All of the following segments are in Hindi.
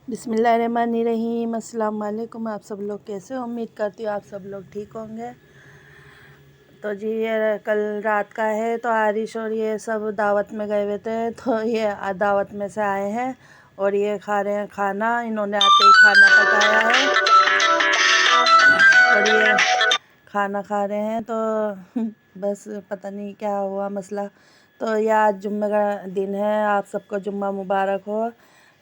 बिस्मिल्लाहिर्रहमानिर्रहीम। अस्सलाम वालेकुम। आप सब लोग कैसे हो? उम्मीद करती हूँ आप सब लोग ठीक होंगे। तो जी ये कल रात का है, तो आरिश और ये सब दावत में गए हुए थे, तो ये दावत में से आए हैं और ये खा रहे हैं खाना। इन्होंने आते ही खाना पकाया है और ये खाना खा रहे हैं। तो बस पता नहीं क्या हुआ मसला। तो ये आज जुम्मे का दिन है, आप सबको जुम्मा मुबारक हो।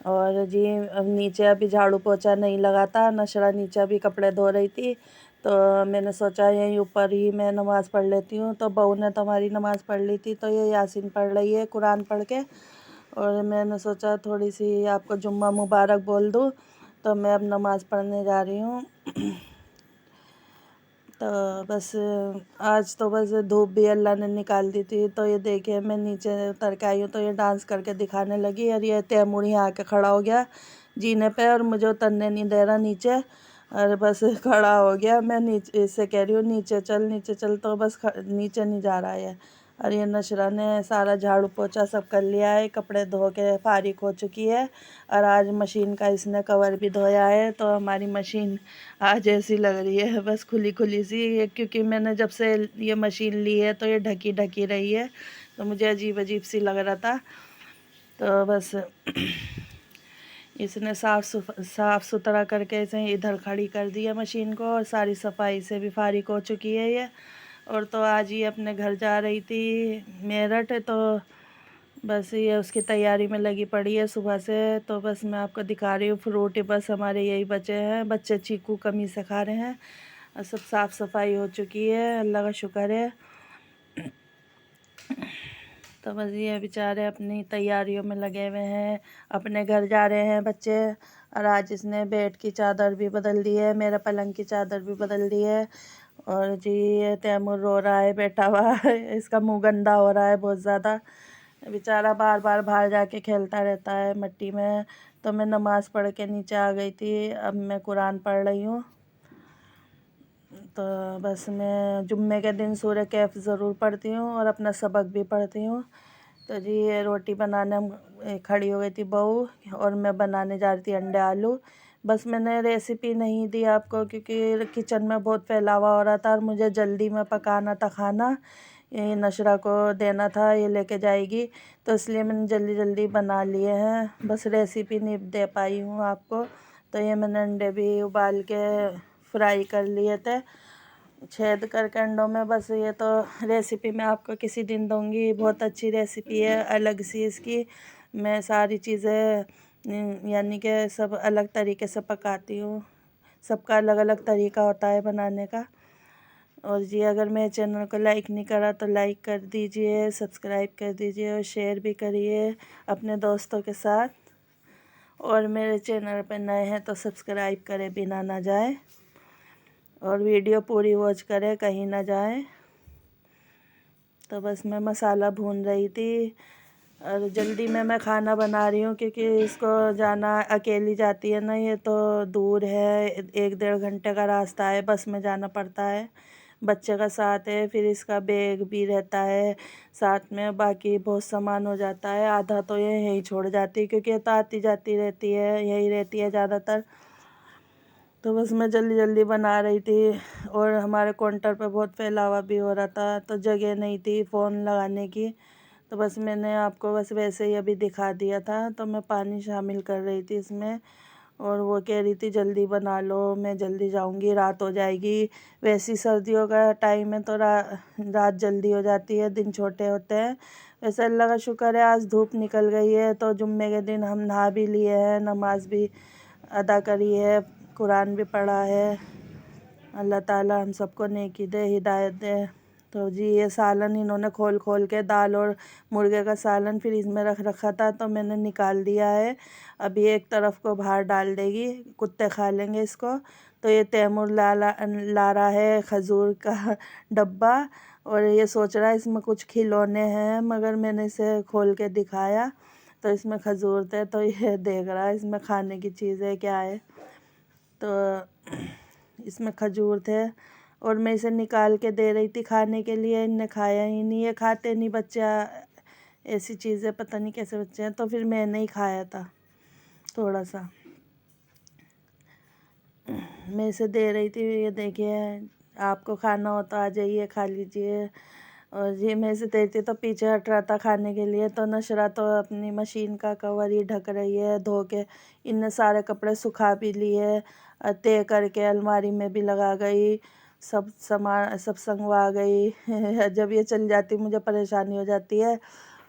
और जी नीचे अभी झाड़ू पोछा नहीं लगा था, नशरा नीचे अभी कपड़े धो रही थी, तो मैंने सोचा यहीं ऊपर ही मैं नमाज़ पढ़ लेती हूँ। तो बहू ने तो हमारी नमाज़ पढ़ ली थी, तो ये यासीन पढ़ रही है कुरान पढ़ के। और मैंने सोचा थोड़ी सी आपको जुम्मा मुबारक बोल दूँ, तो मैं अब नमाज़ पढ़ने जा रही हूँ। तो बस आज तो बस धूप भी अल्लाह ने निकाल दी थी। तो ये देखिए मैं नीचे उतर के आई हूँ, तो ये डांस करके दिखाने लगी और ये तैमूर यहाँ आके खड़ा हो गया जीने पे, और मुझे उतरने नहीं दे रहा नीचे। और बस खड़ा हो गया, मैं नीचे इससे कह रही हूँ नीचे चल नीचे चल, तो बस नीचे नहीं जा रहा है। और ये नशरा ने सारा झाड़ू पोछा सब कर लिया है, कपड़े धो के फारिग हो चुकी है। और आज मशीन का इसने कवर भी धोया है, तो हमारी मशीन आज ऐसी लग रही है बस खुली खुली सी। ये क्योंकि मैंने जब से ये मशीन ली है तो ये ढकी ढकी रही है, तो मुझे अजीब अजीब सी लग रहा था। तो बस इसने साफ़ सुथरा करके इसे इधर खड़ी कर दिया मशीन को, और सारी सफाई से भी फारिग हो चुकी है ये। और तो आज ये अपने घर जा रही थी मेरठ, तो बस ये उसकी तैयारी में लगी पड़ी है सुबह से। तो बस मैं आपको दिखा रही हूँ फ्रूट, बस हमारे यही बचे हैं, बच्चे चीकू कमी से खा रहे हैं। और सब साफ़ सफाई हो चुकी है, अल्लाह का शुक्र है। तो बस ये बेचारे अपनी तैयारियों में लगे हुए हैं, अपने घर जा रहे हैं बच्चे। और आज इसने बेड की चादर भी बदल दी है, मेरे पलंग की चादर भी बदल दी है। और जी ये तैमूर रो रहा है बैठा हुआ इसका मुंह गंदा हो रहा है बहुत ज़्यादा, बेचारा बार बार बाहर जाके खेलता रहता है मिट्टी में। तो मैं नमाज़ पढ़ के नीचे आ गई थी, अब मैं कुरान पढ़ रही हूँ। तो बस मैं जुम्मे के दिन सूरह कैफ ज़रूर पढ़ती हूँ और अपना सबक भी पढ़ती हूँ। तो जी ये रोटी बनाने खड़ी हो गई थी बहू, और मैं बनाने जा रही थी अंडे आलू। बस मैंने रेसिपी नहीं दी आपको, क्योंकि किचन में बहुत फैलावा हो रहा था और मुझे जल्दी में पकाना था खाना, ये नशरा को देना था, ये लेके जाएगी, तो इसलिए मैंने जल्दी जल्दी बना लिए हैं। बस रेसिपी नहीं दे पाई हूँ आपको। तो ये मैंने अंडे भी उबाल के फ्राई कर लिए थे छेद करके अंडों में। बस ये तो रेसिपी मैं आपको किसी दिन दूंगी, बहुत अच्छी रेसिपी है अलग सी इसकी। मैं सारी चीज़ें यानी कि सब अलग तरीके से पकाती हूँ, सबका अलग अलग तरीका होता है बनाने का। और जी अगर मेरे चैनल को लाइक नहीं करा तो लाइक कर दीजिए, सब्सक्राइब कर दीजिए और शेयर भी करिए अपने दोस्तों के साथ। और मेरे चैनल पर नए हैं तो सब्सक्राइब करें बिना ना जाए, और वीडियो पूरी वॉच करें कहीं ना जाए। तो बस मैं मसाला भून रही थी और जल्दी में मैं खाना बना रही हूँ, क्योंकि इसको जाना, अकेली जाती है ना ये, तो दूर है, 1-1.5 घंटे का रास्ता है, बस में जाना पड़ता है। बच्चे का साथ है, फिर इसका बैग भी रहता है साथ में, बाकी बहुत सामान हो जाता है। आधा तो ये यहीं छोड़ जाती है, क्योंकि ये तो आती जाती रहती है, यही रहती है ज़्यादातर। तो बस मैं जल्दी जल्दी बना रही थी, और हमारे काउंटर पे बहुत फैलावा भी हो रहा था, तो जगह नहीं थी फ़ोन लगाने की। तो बस मैंने आपको बस वैसे ही अभी दिखा दिया था। तो मैं पानी शामिल कर रही थी इसमें, और वो कह रही थी जल्दी बना लो, मैं जल्दी जाऊंगी, रात हो जाएगी। वैसी सर्दियों का टाइम है तो रात जल्दी हो जाती है, दिन छोटे होते हैं। वैसे अल्लाह का शुक्र है आज धूप निकल गई है, तो जुम्मे के दिन हम नहा भी लिए हैं, नमाज भी अदा करी है, कुरान भी पढ़ा है। अल्लाह ताला हम सबको नेकी दे, हिदायत दे। तो जी ये सालन इन्होंने खोल खोल के, दाल और मुर्गे का सालन फिर इसमें रख रखा था, तो मैंने निकाल दिया है। अभी एक तरफ को बाहर डाल देगी, कुत्ते खा लेंगे इसको। तो ये तैमूर ला रहा है खजूर का डब्बा, और ये सोच रहा है इसमें कुछ खिलौने हैं, मगर मैंने इसे खोल के दिखाया तो इसमें खजूर थे, तो ये देख रहा है इसमें खाने की चीज़ है क्या है। तो इसमें खजूर थे, और मैं इसे निकाल के दे रही थी खाने के लिए, इनने खाया ही नहीं, ये खाते नहीं बच्चा, ऐसी चीज़ें पता नहीं कैसे बच्चे हैं। तो फिर मैंने ही खाया था थोड़ा सा। मैं इसे दे रही थी, ये देखिए आपको खाना हो तो आ जाइए खा लीजिए। और ये मैं इसे देती तो पीछे हट रहा था खाने के लिए, तो नशरा तो अपनी मशीन का कवर ही ढक रही है धो के। इनने सारे कपड़े सुखा भी लिए, तय करके अलमारी में भी लगा गई, सब सामान सब संगवा गई। जब ये चली जाती मुझे परेशानी हो जाती है,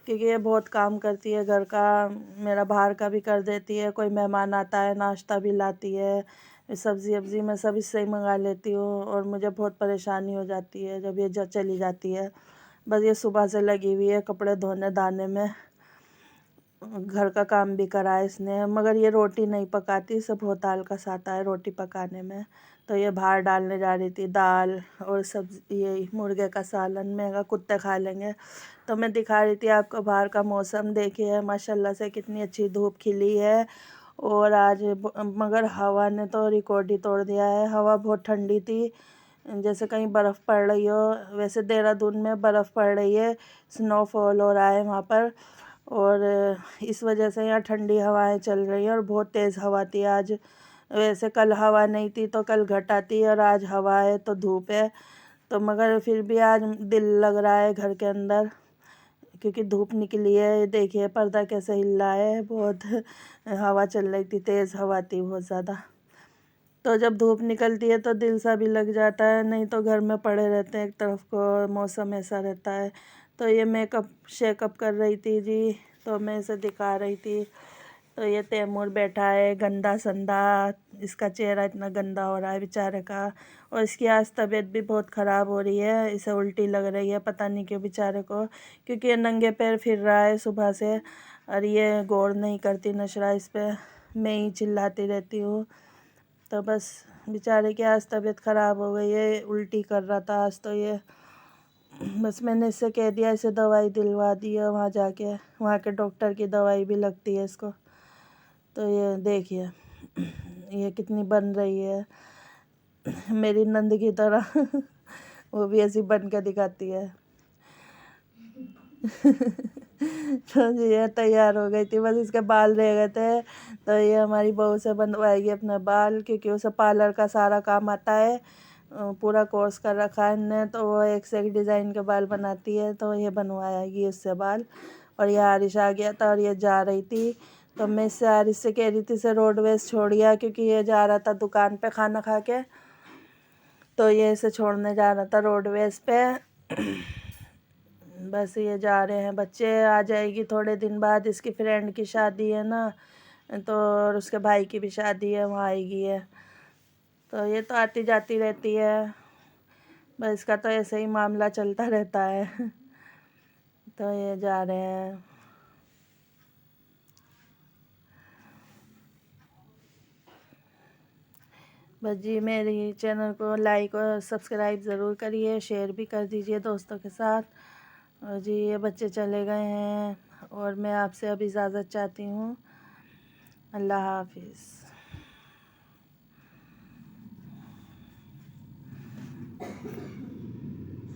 क्योंकि ये बहुत काम करती है घर का, मेरा बाहर का भी कर देती है, कोई मेहमान आता है नाश्ता भी लाती है, सब्ज़ी वब्ज़ी मैं सब इससे ही मंगा लेती हूँ। और मुझे बहुत परेशानी हो जाती है जब ये चली जाती है। बस ये सुबह से लगी हुई है कपड़े धोने दाने में, घर का काम भी करा है इसने, मगर ये रोटी नहीं पकाती, इसे बहुत आलस आता है रोटी पकाने में। तो ये बाहर डालने जा रही थी दाल और सब्ज़ी, ये मुर्गे का सालन, मैं कहा कुत्ते खा लेंगे। तो मैं दिखा रही थी आपको बाहर का मौसम, देखिए माशाल्लाह से कितनी अच्छी धूप खिली है। और आज मगर हवा ने तो रिकॉर्ड ही तोड़ दिया है, हवा बहुत ठंडी थी, जैसे कहीं बर्फ़ पड़ रही हो। वैसे देहरादून में बर्फ़ पड़ रही है, स्नोफॉल हो रहा है वहाँ पर, और इस वजह से यहाँ ठंडी हवाएं चल रही हैं और बहुत तेज़ हवा थी आज। वैसे कल हवा नहीं थी तो कल घट आती, और आज हवा है तो धूप है, तो मगर फिर भी आज दिल लग रहा है घर के अंदर, क्योंकि धूप निकली है। देखिए पर्दा कैसे हिल रहा है, बहुत हवा चल रही थी, तेज़ हवा थी बहुत ज़्यादा। तो जब धूप निकलती है तो दिल सा भी लग जाता है, नहीं तो घर में पड़े रहते हैं एक तरफ को, मौसम ऐसा रहता है। तो ये मेकअप शेकअप कर रही थी जी, तो मैं इसे दिखा रही थी। तो ये तैमूर बैठा है गंदा संदा, इसका चेहरा इतना गंदा हो रहा है बेचारे का, और इसकी आज तबीयत भी बहुत ख़राब हो रही है, इसे उल्टी लग रही है, पता नहीं क्यों बेचारे को, क्योंकि ये नंगे पैर फिर रहा है सुबह से, और ये गौर नहीं करती नशरा इस पर, मैं ही चिल्लाती रहती हूँ। तो बस बेचारे की आज तबीयत ख़राब हो गई है, उल्टी कर रहा था आज, तो ये बस मैंने इससे कह दिया, इसे दवाई दिलवा दी है वहाँ जाके, वहाँ के डॉक्टर की दवाई भी लगती है इसको। तो ये देखिए ये कितनी बन रही है मेरी नंद की तरह। वो भी ऐसी बन के दिखाती है। तो ये तैयार हो गई थी, बस इसके बाल रह गए थे, तो ये हमारी बहू से बनवाएगी अपने बाल, क्योंकि उसे पार्लर का सारा काम आता है, पूरा कोर्स कर रखा है इनने, तो वो एक से एक डिज़ाइन के बाल बनाती है, तो ये बनवाएगी उससे बाल। और ये आरिश आ गया था और ये जा रही थी, तो मैं इससे आरिश से कह रही थी इसे रोडवेज छोड़िया, क्योंकि ये जा रहा था दुकान पे खाना खा के, तो ये इसे छोड़ने जा रहा था रोडवेज पे। बस ये जा रहे हैं बच्चे, आ जाएगी थोड़े दिन बाद, इसकी फ्रेंड की शादी है ना, तो और उसके भाई की भी शादी है, वहाँ आएगी है, तो ये तो आती जाती रहती है, बस इसका तो ऐसे ही मामला चलता रहता है। तो ये जा रहे हैं। बस जी मेरी चैनल को लाइक और सब्सक्राइब ज़रूर करिए, शेयर भी कर दीजिए दोस्तों के साथ। और जी ये बच्चे चले गए हैं और मैं आपसे अब इजाज़त चाहती हूँ। अल्लाह हाफिज़।